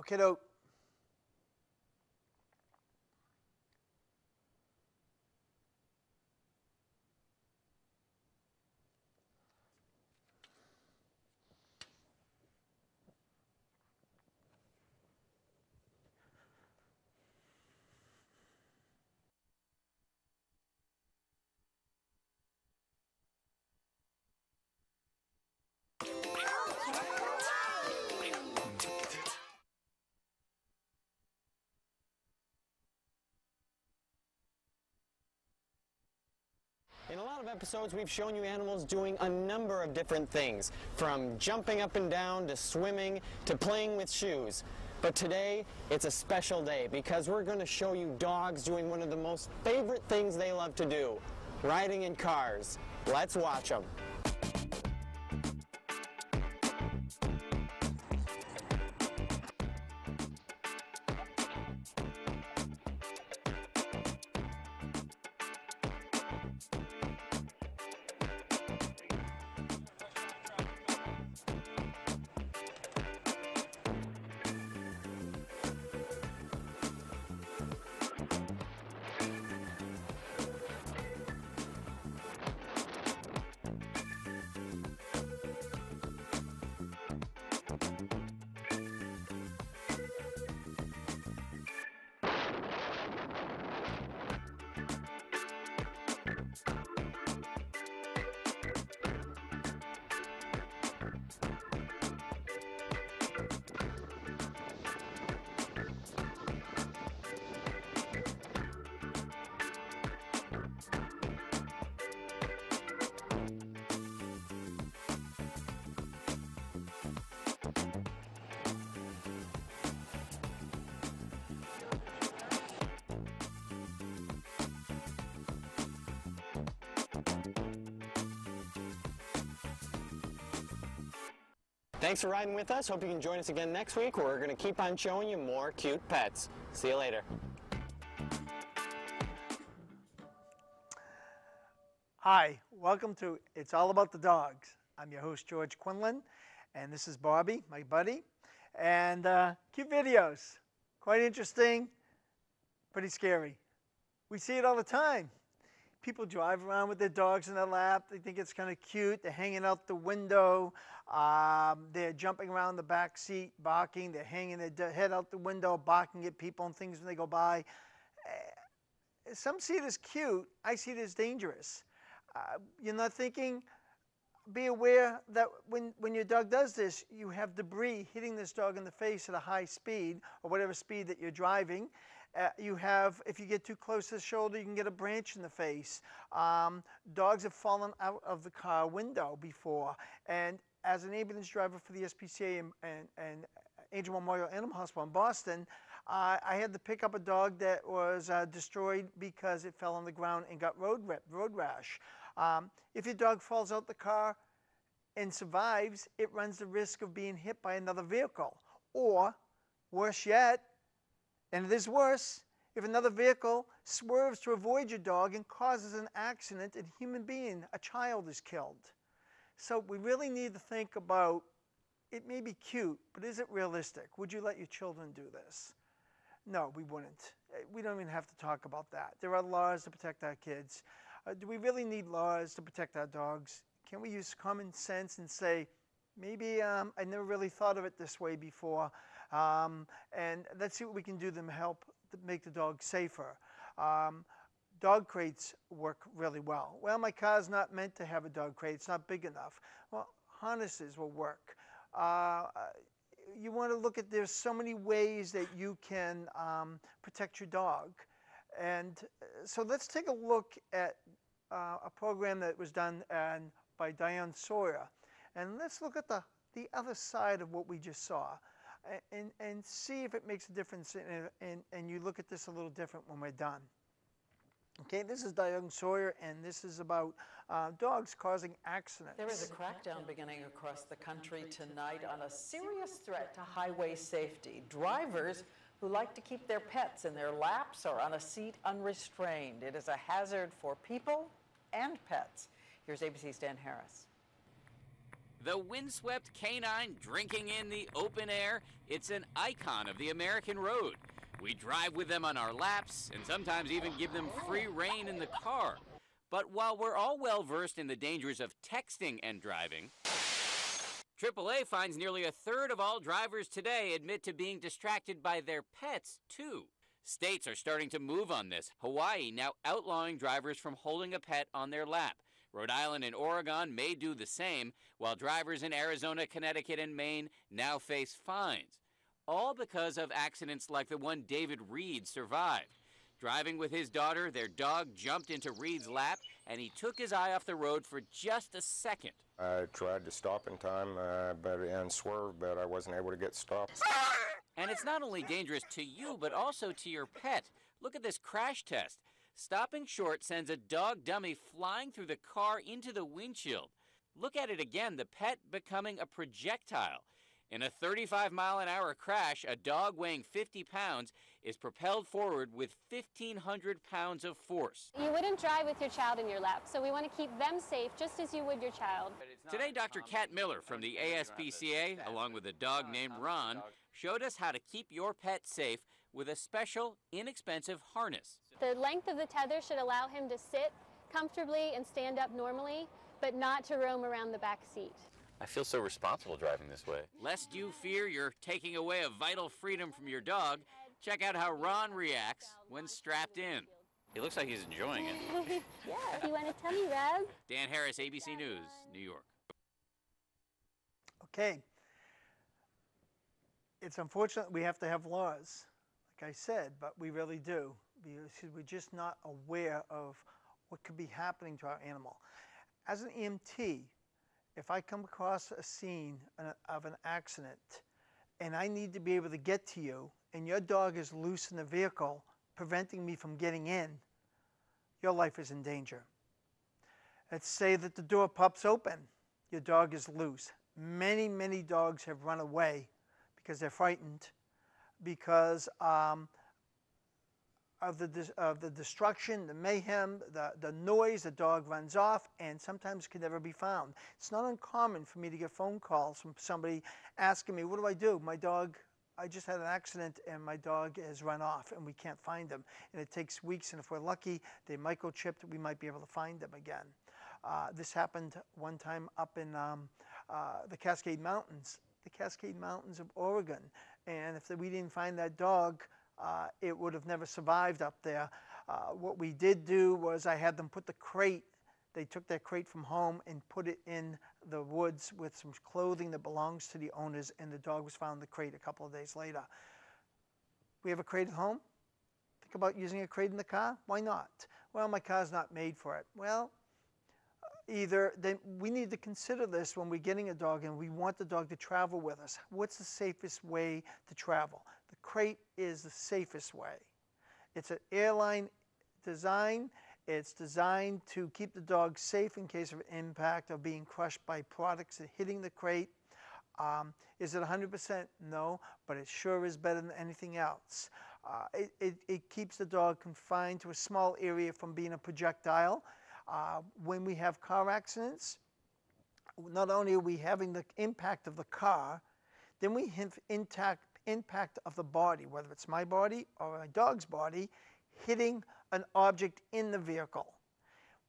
Okay, doke. In a lot of episodes, we've shown you animals doing a number of different things, from jumping up and down to swimming to playing with shoes. But today, it's a special day because we're going to show you dogs doing one of the most favorite things they love to do, riding in cars. Let's watch them. Thanks for riding with us. Hope you can join us again next week, where we're going to keep on showing you more cute pets. See you later. Hi, welcome to It's All About the Dogs. I'm your host, George Quinlan, and this is Bobby, my buddy. And cute videos, quite interesting, pretty scary. We see it all the time. People drive around with their dogs in their lap. They think it's kind of cute. They're hanging out the window. They're jumping around the back seat, barking. They're hanging their head out the window, barking at people and things when they go by. Some see it as cute. I see it as dangerous. You're not thinking, be aware that when your dog does this, you have debris hitting this dog in the face at a high speed, or whatever speed that you're driving. If you get too close to the shoulder, you can get a branch in the face. Dogs have fallen out of the car window before. And as an ambulance driver for the SPCA and Angel Memorial Animal Hospital in Boston, I had to pick up a dog that was destroyed because it fell on the ground and got road rash. If your dog falls out the car and survives, it runs the risk of being hit by another vehicle. Or, worse yet, and it is worse, if another vehicle swerves to avoid your dog and causes an accident, and a human being, a child, is killed. So we really need to think about, it may be cute, but is it realistic? Would you let your children do this? No, we wouldn't. We don't even have to talk about that. There are laws to protect our kids. Do we really need laws to protect our dogs? Can we use common sense and say, maybe I never really thought of it this way before, and let's see what we can do to help to make the dog safer. Dog crates work really well. Well, my car's not meant to have a dog crate. It's not big enough. Well, harnesses will work. You want to look at, there's so many ways that you can protect your dog. And so let's take a look at a program that was done by Diane Sawyer. And let's look at the other side of what we just saw and see if it makes a difference and you look at this a little different when we're done. Okay, this is Diane Sawyer, and this is about dogs causing accidents. There is a crackdown beginning across the country tonight on a serious threat to highway safety. Drivers who like to keep their pets in their laps or on a seat unrestrained. It is a hazard for people and pets. Here's ABC's Dan Harris. The windswept canine drinking in the open air, it's an icon of the American road. We drive with them on our laps and sometimes even give them free rein in the car. But while we're all well versed in the dangers of texting and driving, AAA finds nearly a third of all drivers today admit to being distracted by their pets, too. States are starting to move on this. Hawaii now outlawing drivers from holding a pet on their lap. Rhode Island and Oregon may do the same, while drivers in Arizona, Connecticut, and Maine now face fines. All because of accidents like the one David Reed survived. Driving with his daughter, their dog jumped into Reed's lap, and he took his eye off the road for just a second. I tried to stop in time and swerve, but I wasn't able to get stopped. And it's not only dangerous to you, but also to your pet. Look at this crash test. Stopping short sends a dog dummy flying through the car into the windshield. Look at it again, the pet becoming a projectile. In a 35-mile-an-hour crash, a dog weighing 50 pounds is propelled forward with 1,500 pounds of force. You wouldn't drive with your child in your lap, so we want to keep them safe just as you would your child. Today, Dr. Kat Miller from the ASPCA, along with a dog named Ron, showed us how to keep your pet safe with a special, inexpensive harness. The length of the tether should allow him to sit comfortably and stand up normally, but not to roam around the back seat. I feel so responsible driving this way. Lest you fear you're taking away a vital freedom from your dog, check out how Ron reacts when strapped in. He looks like he's enjoying it. Yeah, you want a tummy rub? Dan Harris, ABC News, New York. Okay. It's unfortunate we have to have laws, like I said, but we really do, because we're just not aware of what could be happening to our animal. As an EMT, if I come across a scene of an accident and I need to be able to get to you and your dog is loose in the vehicle, preventing me from getting in, your life is in danger. Let's say that the door pops open, your dog is loose. Many, many dogs have run away because they're frightened, because of the destruction, the mayhem, the noise. The dog runs off and sometimes can never be found. It's not uncommon for me to get phone calls from somebody asking me, what do I do? My dog, I just had an accident and my dog has run off and we can't find him. And it takes weeks, and if we're lucky, they're microchipped, we might be able to find them again. This happened one time up in the Cascade Mountains of Oregon. And if we didn't find that dog, it would have never survived up there. What we did do was I had them put the crate, they took that crate from home and put it in the woods with some clothing that belongs to the owners, and the dog was found in the crate a couple of days later. We have a crate at home? Think about using a crate in the car? Why not? Well, my car's not made for it. Well, then we need to consider this when we're getting a dog and we want the dog to travel with us. What's the safest way to travel? The crate is the safest way. It's an airline design. It's designed to keep the dog safe in case of impact or being crushed by products that hitting the crate. Is it 100%? No, but it sure is better than anything else. It keeps the dog confined to a small area from being a projectile. When we have car accidents, not only are we having the impact of the car, then we have impact of the body, whether it's my body or my dog's body, hitting an object in the vehicle.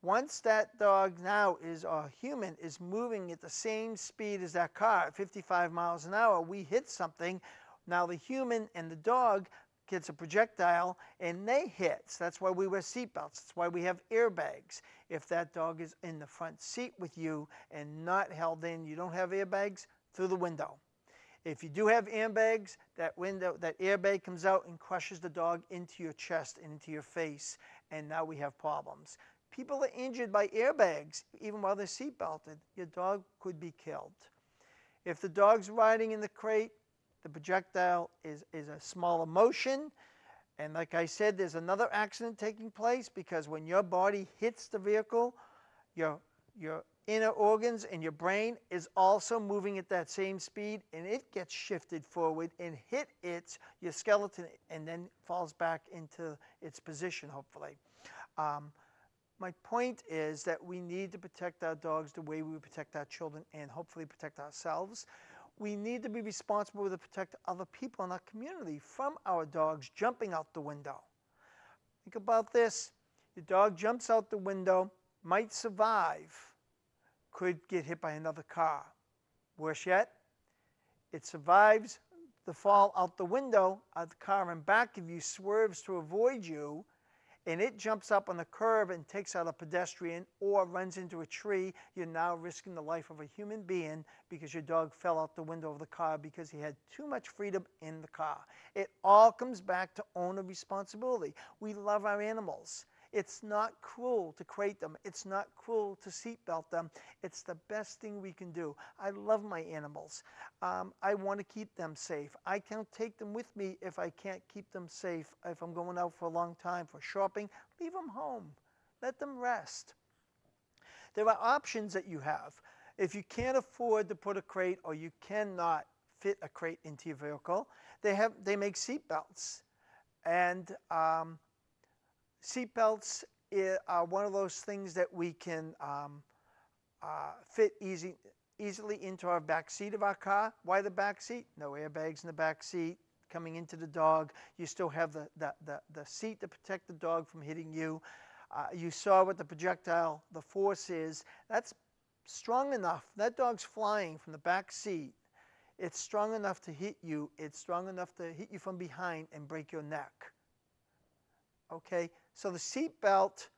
Once that dog now is, or human, is moving at the same speed as that car at 55 miles an hour, we hit something. Now the human and the dog gets a projectile and they hit. So that's why we wear seatbelts. That's why we have airbags. If that dog is in the front seat with you and not held in, you don't have airbags, through the window. If you do have airbags, that airbag comes out and crushes the dog into your chest and into your face, and now we have problems. People are injured by airbags even while they're seatbelted. Your dog could be killed. If the dog's riding in the crate, the projectile is a smaller motion, and like I said, there's another accident taking place because when your body hits the vehicle, your inner organs and your brain is also moving at that same speed, and it gets shifted forward and hit your skeleton and then falls back into its position, hopefully. my point is that we need to protect our dogs the way we protect our children and hopefully protect ourselves. We need to be responsible to protect other people in our community from our dogs jumping out the window. Think about this. Your dog jumps out the window, might survive, could get hit by another car. Worse yet, it survives the fall out the window, the car in back of you swerves to avoid you, and it jumps up on the curb and takes out a pedestrian or runs into a tree. You're now risking the life of a human being because your dog fell out the window of the car because he had too much freedom in the car. It all comes back to owner responsibility. We love our animals. It's not cruel to crate them. It's not cruel to seatbelt them. It's the best thing we can do. I love my animals. I want to keep them safe. I can't take them with me if I can't keep them safe. If I'm going out for a long time for shopping, leave them home. Let them rest. There are options that you have. If you can't afford to put a crate or you cannot fit a crate into your vehicle, they make seatbelts. And seatbelts are one of those things that we can fit easily into our back seat of our car. Why the back seat? No airbags in the back seat. Coming into the dog, you still have the seat to protect the dog from hitting you. You saw what the projectile, the force is. That's strong enough. That dog's flying from the back seat. It's strong enough to hit you. It's strong enough to hit you from behind and break your neck. Okay, so the seat belt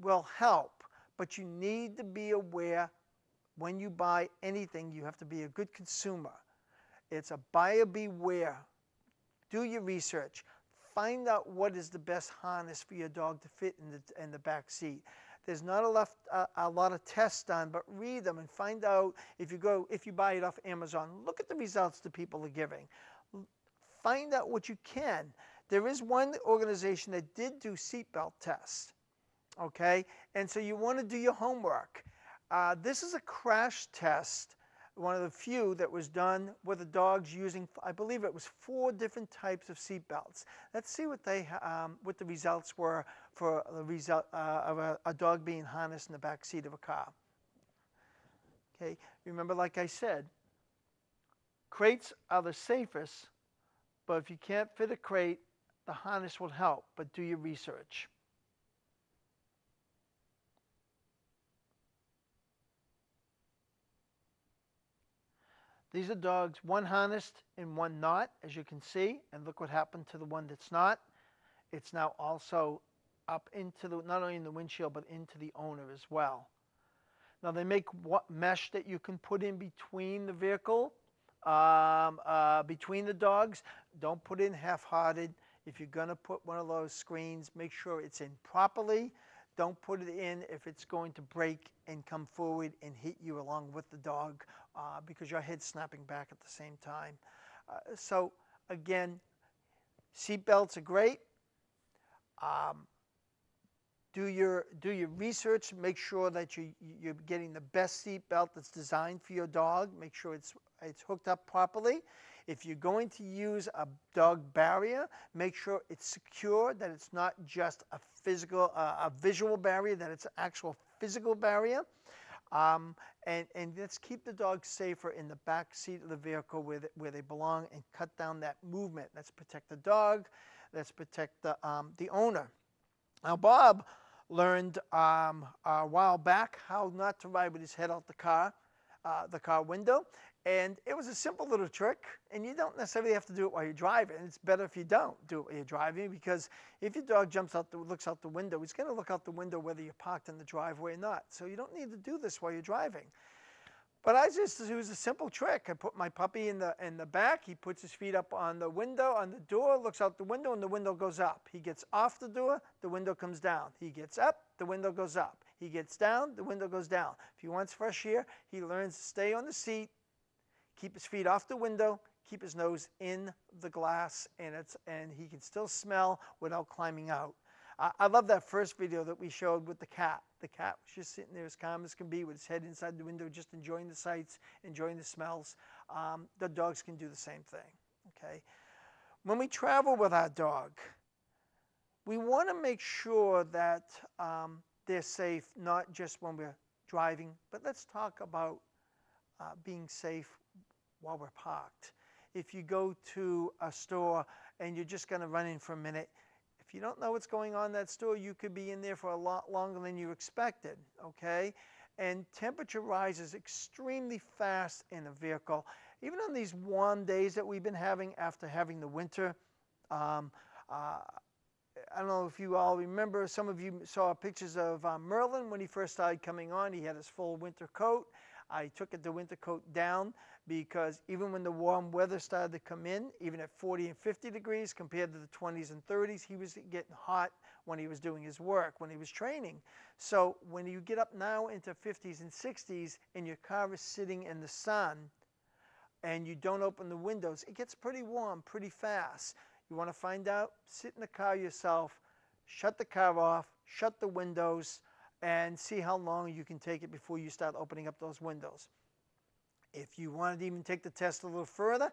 will help, but you need to be aware when you buy anything. You have to be a good consumer. It's a buyer beware. Do your research. Find out what is the best harness for your dog to fit in the back seat. There's not a lot of tests done, but read them and find out. If you buy it off Amazon, look at the results that people are giving. Find out what you can. There is one organization that did do seatbelt tests, okay? And so you want to do your homework. This is a crash test, one of the few that was done with the dogs using, I believe it was 4 different types of seatbelts. Let's see what the results were for the result of a dog being harnessed in the back seat of a car. Okay, remember, like I said, crates are the safest, but if you can't fit a crate, the harness will help, but do your research. These are dogs, one harnessed and one not, as you can see, and look what happened to the one that's not. It's now also up into not only in the windshield, but into the owner as well. Now they make mesh that you can put in between the vehicle, between the dogs. Don't put in half-hearted. If you're going to put one of those screens, make sure it's in properly. Don't put it in if it's going to break and come forward and hit you along with the dog because your head's snapping back at the same time. So again, seat belts are great. Do your research. Make sure that you're getting the best seat belt that's designed for your dog. Make sure it's hooked up properly. If you're going to use a dog barrier, make sure it's secure, that it's not just a visual barrier, that it's an actual physical barrier. And let's keep the dogs safer in the back seat of the vehicle where they belong and cut down that movement. Let's protect the dog. Let's protect the owner. Now, Bob learned a while back how not to ride with his head out the car window. And it was a simple little trick, and you don't necessarily have to do it while you're driving. It's better if you don't do it while you're driving, because if your dog looks out the window, he's going to look out the window whether you're parked in the driveway or not. So you don't need to do this while you're driving. But it was a simple trick. I put my puppy in the back. He puts his feet up on the window, on the door, looks out the window, and the window goes up. He gets off the door, the window comes down. He gets up, the window goes up. He gets down, the window goes down. If he wants fresh air, he learns to stay on the seat, keep his feet off the window, keep his nose in the glass, and he can still smell without climbing out. I love that first video that we showed with the cat. The cat was just sitting there as calm as can be with his head inside the window, just enjoying the sights, enjoying the smells. The dogs can do the same thing, okay? When we travel with our dog, we want to make sure that they're safe, not just when we're driving, but let's talk about being safe while we're parked. If you go to a store and you're just going to run in for a minute, if you don't know what's going on in that store, you could be in there for a lot longer than you expected, okay? And temperature rises extremely fast in a vehicle. Even on these warm days that we've been having after having the winter, I don't know if you all remember, some of you saw pictures of Merlin when he first started coming on. He had his full winter coat. I took the winter coat down because even when the warm weather started to come in, even at 40 and 50 degrees compared to the 20s and 30s, he was getting hot when he was doing his work, when he was training. So when you get up now into 50s and 60s and your car is sitting in the sun and you don't open the windows, it gets pretty warm pretty fast. You want to find out? Sit in the car yourself, shut the car off, shut the windows, and see how long you can take it before you start opening up those windows. If you want to even take the test a little further,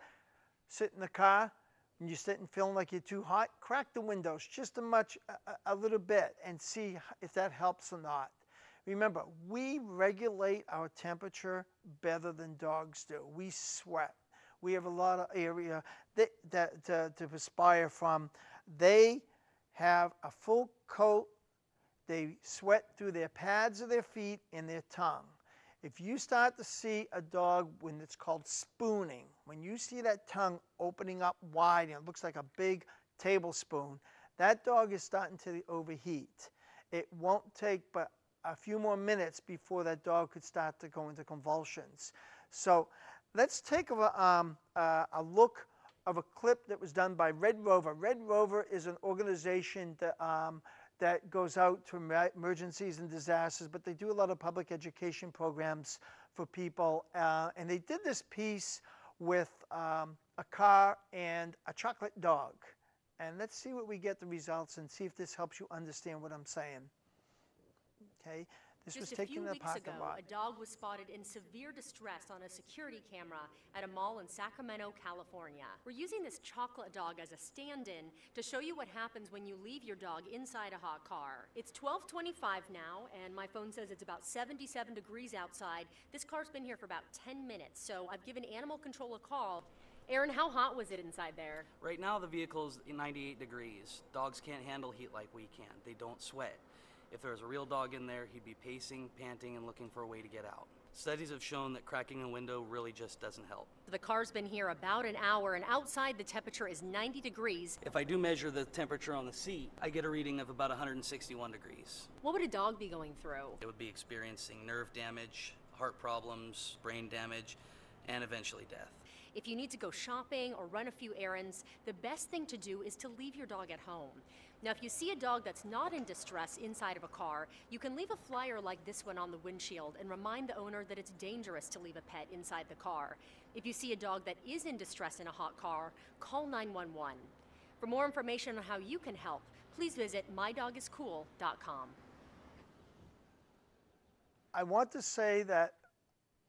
sit in the car and you're sitting feeling like you're too hot, crack the windows just a little bit and see if that helps or not. Remember, we regulate our temperature better than dogs do. We sweat. We have a lot of area to perspire from. They have a full coat. They sweat through their pads of their feet and their tongue. If you start to see a dog when it's called spooning, when you see that tongue opening up wide and it looks like a big tablespoon, that dog is starting to overheat. It won't take but a few more minutes before that dog could start to go into convulsions. So let's take a look of a clip that was done by Red Rover. Red Rover is an organization that goes out to emergencies and disasters, but they do a lot of public education programs for people. And they did this piece with a car and a chocolate dog. And let's see what we get the results and see if this helps you understand what I'm saying. Okay, this was taken in the parking lot. A dog was spotted in severe distress on a security camera at a mall in Sacramento, California. We're using this chocolate dog as a stand-in to show you what happens when you leave your dog inside a hot car. It's 12:25 now, and my phone says it's about 77 degrees outside. This car's been here for about 10 minutes, so I've given animal control a call. Aaron, how hot was it inside there? Right now, the vehicle's 98 degrees. Dogs can't handle heat like we can. They don't sweat. If there was a real dog in there, he'd be pacing, panting, and looking for a way to get out. Studies have shown that cracking a window really just doesn't help. The car's been here about an hour, and outside the temperature is 90 degrees. If I do measure the temperature on the seat, I get a reading of about 161 degrees. What would a dog be going through? It would be experiencing nerve damage, heart problems, brain damage, and eventually death. If you need to go shopping or run a few errands, the best thing to do is to leave your dog at home. Now, if you see a dog that's not in distress inside of a car, you can leave a flyer like this one on the windshield and remind the owner that it's dangerous to leave a pet inside the car. If you see a dog that is in distress in a hot car, call 911. For more information on how you can help, please visit mydogiscool.com. I want to say that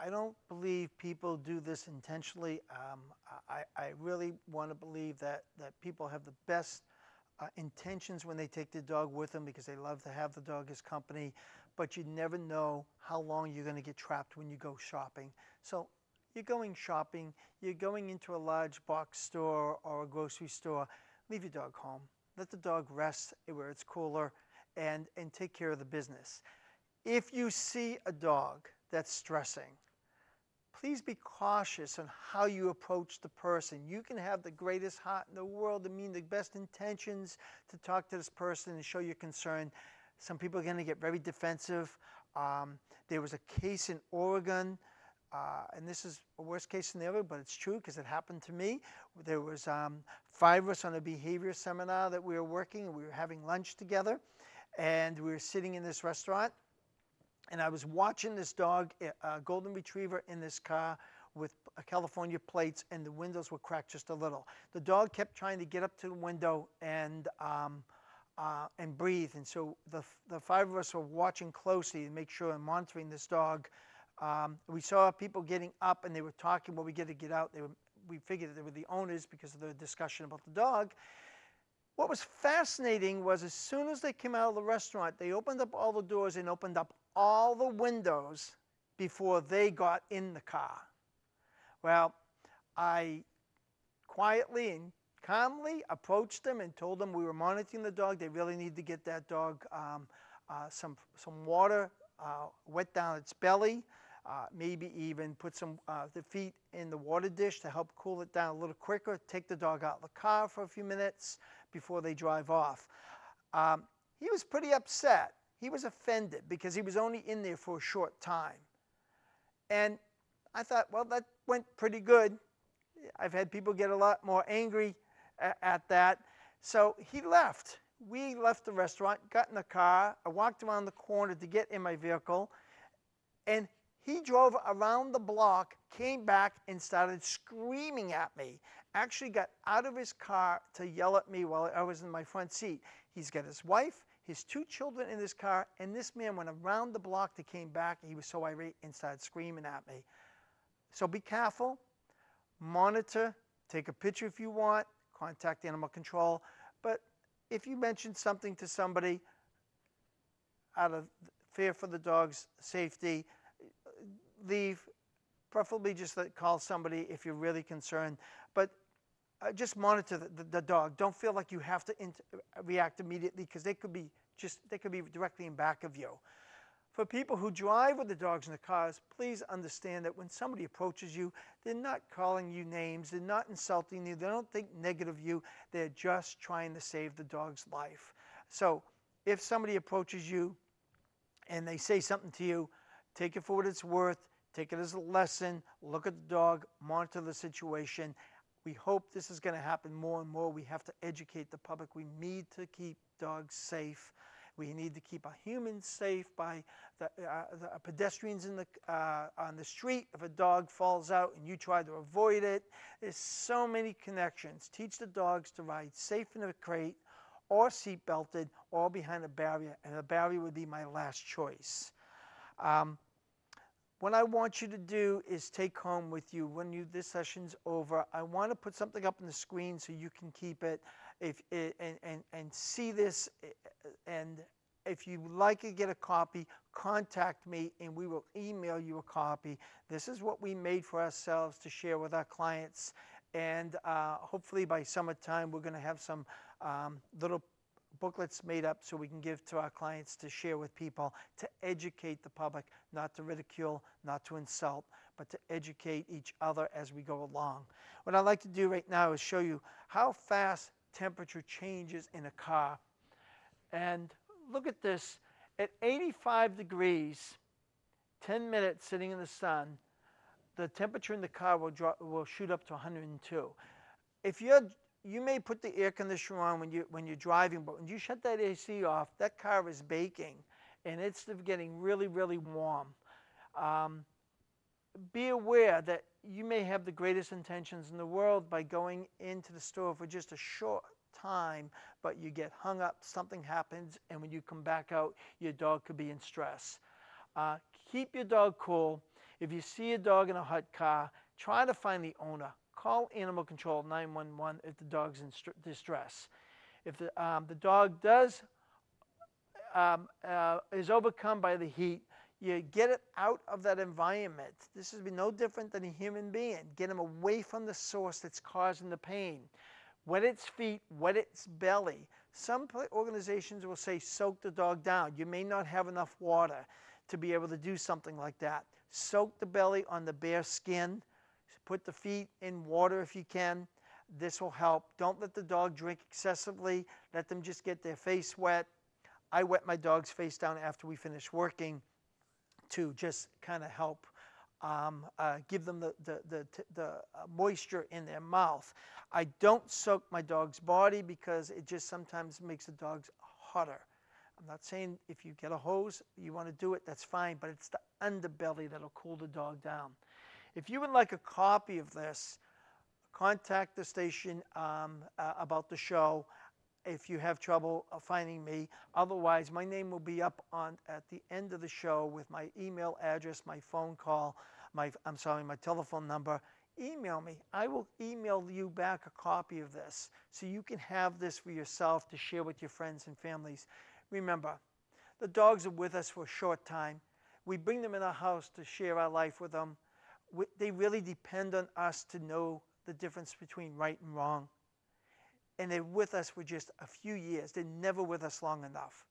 I don't believe people do this intentionally. I really want to believe that people have the best intentions when they take the dog with them because they love to have the dog as company, but you never know how long you're going to get trapped when you go shopping. So you're going shopping, you're going into a large box store or a grocery store, leave your dog home. Let the dog rest where it's cooler and take care of the business. If you see a dog that's stressing, please be cautious on how you approach the person. You can have the greatest heart in the world and mean the best intentions to talk to this person and show your concern. Some people are going to get very defensive. There was a case in Oregon, and this is a worst case scenario, but it's true because it happened to me. There was 5 of us on a behavior seminar that we were working, and we were having lunch together, and we were sitting in this restaurant. And I was watching this dog, a golden retriever, in this car with California plates, and the windows were cracked just a little. The dog kept trying to get up to the window and breathe. And so the 5 of us were watching closely to make sure and monitoring this dog. We saw people getting up, and they were talking, well, we got to get out. We figured that they were the owners because of the discussion about the dog. what was fascinating was as soon as they came out of the restaurant, they opened up all the doors and opened up all the windows before they got in the car. Well, I quietly and calmly approached them and told them we were monitoring the dog. They really need to get that dog some water wet down its belly, maybe even put the feet in the water dish to help cool it down a little quicker. Take the dog out of the car for a few minutes before they drive off. He was pretty upset. He was offended because he was only in there for a short time. And I thought, well, that went pretty good. I've had people get a lot more angry at that. So he left. We left the restaurant, got in the car. I walked around the corner to get in my vehicle. And he drove around the block, came back, and started screaming at me. Actually got out of his car to yell at me while I was in my front seat. He's got his wife, his 2 children in his car, and this man went around the block to came back. And he was so irate and started screaming at me. So be careful. Monitor. Take a picture if you want. Contact animal control. But if you mention something to somebody out of fear for the dog's safety, leave. Preferably just call somebody if you're really concerned. But just monitor the dog. Don't feel like you have to react immediately because they could be directly in back of you. For people who drive with the dogs in the cars, please understand that when somebody approaches you, they're not calling you names, they're not insulting you, they don't think negative of you, they're just trying to save the dog's life. So if somebody approaches you and they say something to you, take it for what it's worth, take it as a lesson, look at the dog, monitor the situation. We hope this is going to happen more and more. We have to educate the public. We need to keep dogs safe. We need to keep our humans safe by the pedestrians on the street. If a dog falls out and you try to avoid it, there's so many connections. Teach the dogs to ride safe in a crate or seat belted or behind a barrier, and a barrier would be my last choice. What I want you to do is take home with you when this session's over. I want to put something up on the screen so you can keep it and see this. And if you would like to get a copy, contact me and we will email you a copy. This is what we made for ourselves to share with our clients. And hopefully by summertime, we're going to have some little booklets made up so we can give to our clients to share with people, to educate the public, not to ridicule, not to insult, but to educate each other as we go along. What I'd like to do right now is show you how fast temperature changes in a car. And look at this. At 85 degrees, 10 minutes sitting in the sun, the temperature in the car will shoot up to 102. You may put the air conditioner on when you're driving, but when you shut that AC off, that car is baking, and it's getting really, really warm. Be aware that you may have the greatest intentions in the world by going into the store for just a short time, but you get hung up, something happens, and when you come back out, your dog could be in stress. Keep your dog cool. If you see a dog in a hot car, try to find the owner. Call Animal Control 911 if the dog's in distress. If the dog is overcome by the heat, you get it out of that environment. This is no different than a human being. Get him away from the source that's causing the pain. Wet its feet, wet its belly. Some organizations will say soak the dog down. You may not have enough water to be able to do something like that. Soak the belly on the bare skin. Put the feet in water if you can. This will help. Don't let the dog drink excessively. Let them just get their face wet. I wet my dog's face down after we finish working to just kind of help give them the moisture in their mouth. I don't soak my dog's body because it just sometimes makes the dogs hotter. I'm not saying if you get a hose, you want to do it, that's fine, but it's the underbelly that'll cool the dog down. If you would like a copy of this, contact the station about the show if you have trouble finding me. Otherwise, my name will be up at the end of the show with my email address, my phone call, my telephone number, email me. I will email you back a copy of this so you can have this for yourself to share with your friends and families. Remember, the dogs are with us for a short time. We bring them in our house to share our life with them. They really depend on us to know the difference between right and wrong. And they're with us for just a few years. They're never with us long enough.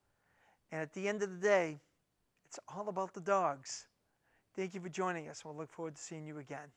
And at the end of the day, it's all about the dogs. Thank you for joining us. We'll look forward to seeing you again.